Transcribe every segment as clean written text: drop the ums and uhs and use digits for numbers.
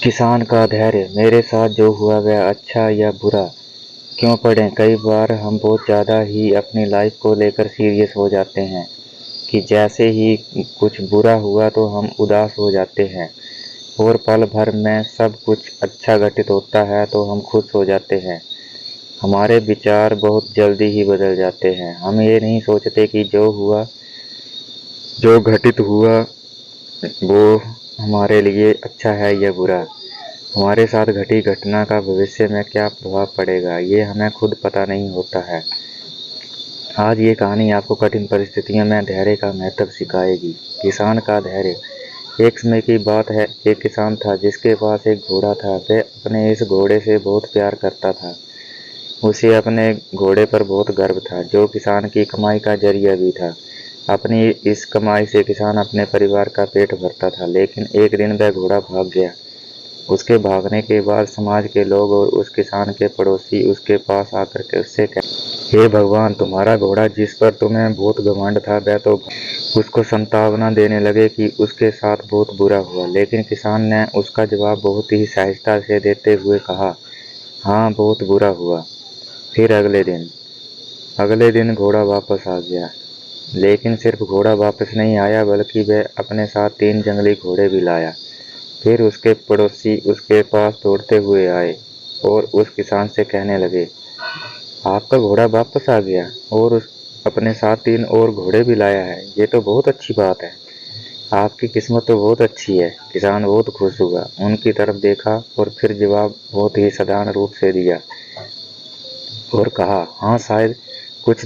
किसान का धैर्य। मेरे साथ जो हुआ वह अच्छा या बुरा क्यों पढ़ें। कई बार हम बहुत ज़्यादा ही अपनी लाइफ को लेकर सीरियस हो जाते हैं कि जैसे ही कुछ बुरा हुआ तो हम उदास हो जाते हैं और पल भर में सब कुछ अच्छा घटित होता है तो हम खुश हो जाते हैं। हमारे विचार बहुत जल्दी ही बदल जाते हैं। हम ये नहीं सोचते कि जो घटित हुआ वो हमारे लिए अच्छा है या बुरा। हमारे साथ घटी घटना का भविष्य में क्या प्रभाव पड़ेगा ये हमें खुद पता नहीं होता है। आज ये कहानी आपको कठिन परिस्थितियों में धैर्य का महत्व सिखाएगी। किसान का धैर्य। एक समय की बात है, एक किसान था जिसके पास एक घोड़ा था। वह अपने इस घोड़े से बहुत प्यार करता था। उसे अपने घोड़े पर बहुत गर्व था, जो किसान की कमाई का जरिया भी था। अपनी इस कमाई से किसान अपने परिवार का पेट भरता था। लेकिन एक दिन वह घोड़ा भाग गया। उसके भागने के बाद समाज के लोग और उस किसान के पड़ोसी उसके पास आकर के उससे कहे, हे भगवान, तुम्हारा घोड़ा जिस पर तुम्हें बहुत घमंड था वह तो। उसको सांत्वना देने लगे कि उसके साथ बहुत बुरा हुआ। लेकिन किसान ने उसका जवाब बहुत ही सहजता से देते हुए कहा, हाँ, बहुत बुरा हुआ। फिर अगले दिन घोड़ा वापस आ गया। लेकिन सिर्फ घोड़ा वापस नहीं आया, बल्कि वह अपने साथ 3 जंगली घोड़े भी लाया। फिर उसके पड़ोसी उसके पास दौड़ते हुए आए और उस किसान से कहने लगे, आपका घोड़ा वापस आ गया और अपने साथ 3 और घोड़े भी लाया है। ये तो बहुत अच्छी बात है। आपकी किस्मत तो बहुत अच्छी है। किसान बहुत खुश हुआ, उनकी तरफ देखा और फिर जवाब बहुत ही साधारण रूप से दिया और कहा, हाँ, शायद कुछ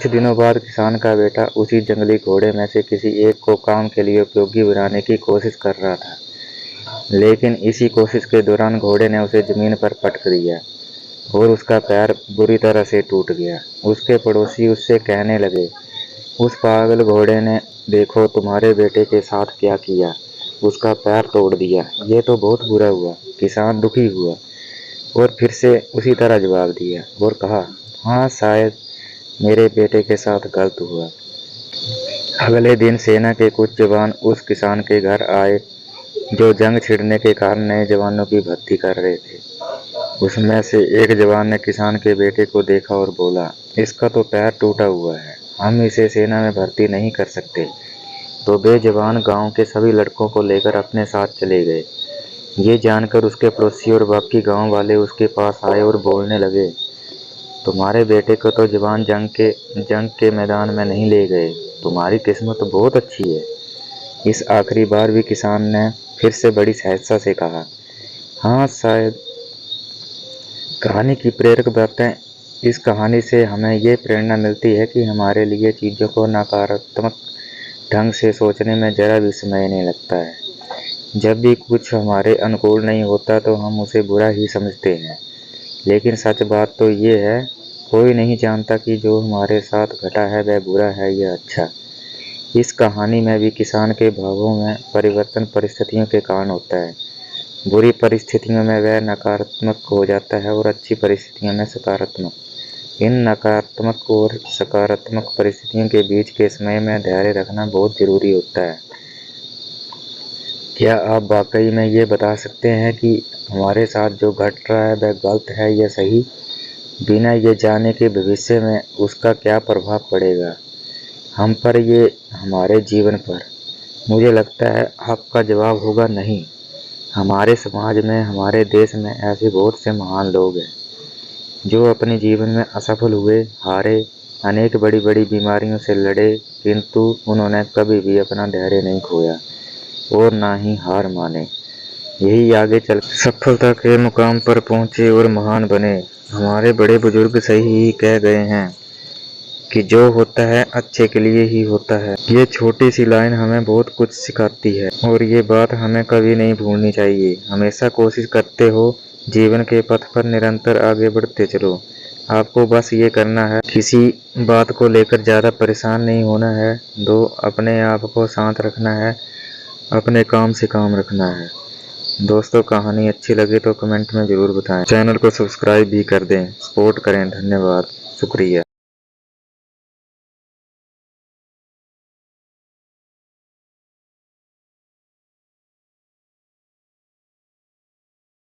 दिनों बाद किसान का बेटा उसी जंगली घोड़े में से किसी एक को काम के लिए उपयोगी बनाने की कोशिश कर रहा था। लेकिन इसी कोशिश के दौरान घोड़े ने उसे जमीन पर पटक दिया और उसका पैर बुरी तरह से टूट गया। उसके पड़ोसी उससे कहने लगे, उस पागल घोड़े ने देखो तुम्हारे बेटे के साथ क्या किया, उसका पैर तोड़ दिया। ये तो बहुत बुरा हुआ। किसान दुखी हुआ और फिर से उसी तरह जवाब दिया और कहा, हाँ, शायद मेरे बेटे के साथ गलत हुआ। अगले दिन सेना के कुछ जवान उस किसान के घर आए जो जंग छिड़ने के कारण नए जवानों की भर्ती कर रहे थे। उसमें से एक जवान ने किसान के बेटे को देखा और बोला, इसका तो पैर टूटा हुआ है, हम इसे सेना में भर्ती नहीं कर सकते। तो वे जवान गांव के सभी लड़कों को लेकर अपने साथ चले गए। ये जानकर उसके पड़ोसी और बाकी गांव वाले उसके पास आए और बोलने लगे, तुम्हारे बेटे को तो जवान जंग के मैदान में नहीं ले गए। तुम्हारी किस्मत तो बहुत अच्छी है। इस आखिरी बार भी किसान ने फिर से बड़ी सहजता से कहा, हाँ, शायद। कहानी की प्रेरक बातें। इस कहानी से हमें ये प्रेरणा मिलती है कि हमारे लिए चीज़ों को नकारात्मक ढंग से सोचने में ज़रा भी समय नहीं लगता है। जब भी कुछ हमारे अनुकूल नहीं होता तो हम उसे बुरा ही समझते हैं। लेकिन सच बात तो ये है, कोई नहीं जानता कि जो हमारे साथ घटा है वह बुरा है या अच्छा। इस कहानी में भी किसान के भावों में परिवर्तन परिस्थितियों के कारण होता है। बुरी परिस्थितियों में वह नकारात्मक हो जाता है और अच्छी परिस्थितियों में सकारात्मक। इन नकारात्मक और सकारात्मक परिस्थितियों के बीच के समय में धैर्य रखना बहुत जरूरी होता है। क्या आप वाकई में ये बता सकते हैं कि हमारे साथ जो घट रहा है वह गलत है या सही, बिना ये जाने कि भविष्य में उसका क्या प्रभाव पड़ेगा हम पर, ये हमारे जीवन पर? मुझे लगता है आपका जवाब होगा नहीं। हमारे समाज में, हमारे देश में ऐसे बहुत से महान लोग हैं जो अपने जीवन में असफल हुए, हारे, अनेक बड़ी बड़ी बीमारियों से लड़े, किंतु उन्होंने कभी भी अपना धैर्य नहीं खोया और ना ही हार माने। यही आगे चल सफलता के मुकाम पर पहुंचे और महान बने। हमारे बड़े बुजुर्ग सही ही कह गए हैं कि जो होता है अच्छे के लिए ही होता है। ये छोटी सी लाइन हमें बहुत कुछ सिखाती है और ये बात हमें कभी नहीं भूलनी चाहिए। हमेशा कोशिश करते हो, जीवन के पथ पर निरंतर आगे बढ़ते चलो। आपको बस ये करना है, किसी बात को लेकर ज़्यादा परेशान नहीं होना है। अपने आप को शांत रखना है, अपने काम से काम रखना है। दोस्तों, कहानी अच्छी लगे तो कमेंट में ज़रूर बताएं। चैनल को सब्सक्राइब भी कर दें, सपोर्ट करें। धन्यवाद, शुक्रिया।